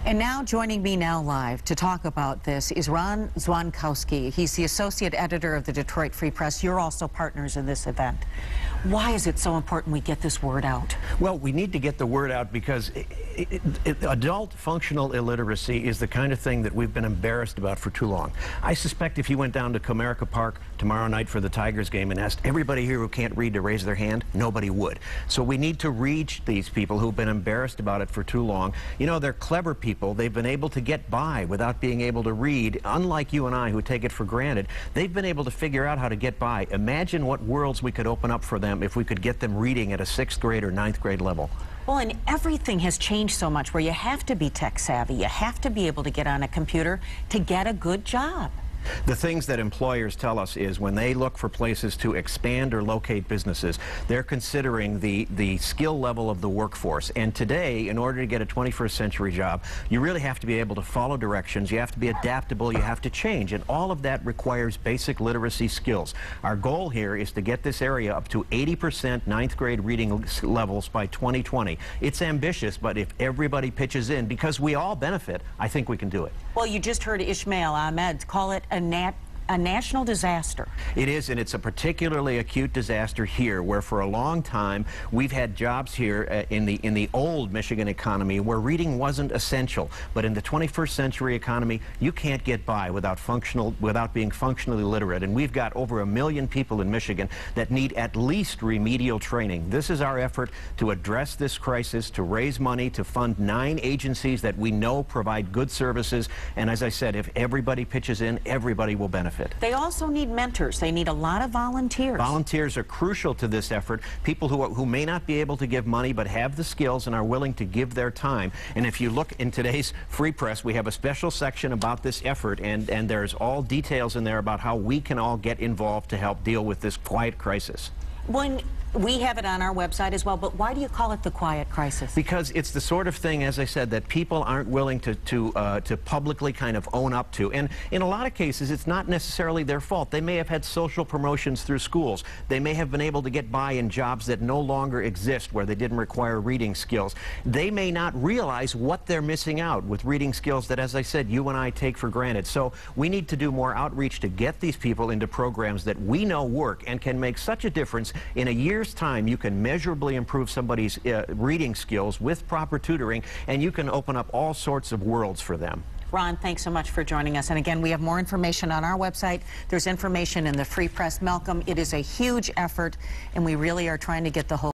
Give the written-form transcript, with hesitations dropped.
And now joining me now live to talk about this is Ron Zwankowski. He's the associate editor of the Detroit Free Press. You're also partners in this event. Why is it so important we get this word out? Well, we need to get the word out because adult functional illiteracy is the kind of thing that we've been embarrassed about for too long. I suspect if you went down to Comerica Park tomorrow night for the Tigers game and asked everybody here who can't read to raise their hand, nobody would. So we need to reach these people who've been embarrassed about it for too long. You know, they're clever people. They've been able to get by without being able to read. Unlike you and I who take it for granted, they've been able to figure out how to get by. Imagine what worlds we could open up for them if we could get them reading at a 6th grade or 9th grade level. Well, and everything has changed so much where you have to be tech savvy. You have to be able to get on a computer to get a good job. The things that employers tell us is when they look for places to expand or locate businesses, they're considering the skill level of the workforce. And today, in order to get a 21st century job, you really have to be able to follow directions, you have to be adaptable, you have to change, and all of that requires basic literacy skills. Our goal here is to get this area up to 80% 9th grade reading levels by 2020. It's ambitious, but if everybody pitches in, because we all benefit, I think we can do it. Well, you just heard Ismail Ahmed call it a national disaster. It is, and it's a particularly acute disaster here, where for a long time we've had jobs here in the old Michigan economy where reading wasn't essential. But in the 21st century economy, you can't get by without being functionally literate. And we've got over 1 million people in Michigan that need at least remedial training. This is our effort to address this crisis, to raise money, to fund 9 agencies that we know provide good services. And as I said, if everybody pitches in, everybody will benefit. They also need mentors. They need a lot of volunteers. Volunteers are crucial to this effort. People who may not be able to give money but have the skills and are willing to give their time. And if you look in today's Free Press, we have a special section about this effort, and there's all details in there about how we can all get involved to help deal with this quiet crisis. When we have it on our website as well, but why do you call it the quiet crisis? Because it's the sort of thing, as I said, that people aren't willing to publicly kind of own up to. And in a lot of cases, it's not necessarily their fault. They may have had social promotions through schools. They may have been able to get by in jobs that no longer exist where they didn't require reading skills. They may not realize what they're missing out with reading skills that, as I said, you and I take for granted. So we need to do more outreach to get these people into programs that we know work and can make such a difference. In a year's time, you can measurably improve somebody's reading skills with proper tutoring, and you can open up all sorts of worlds for them. Ron, thanks so much for joining us. And again, we have more information on our website. There's information in the Free Press. Malcolm, it is a huge effort, and we really are trying to get the whole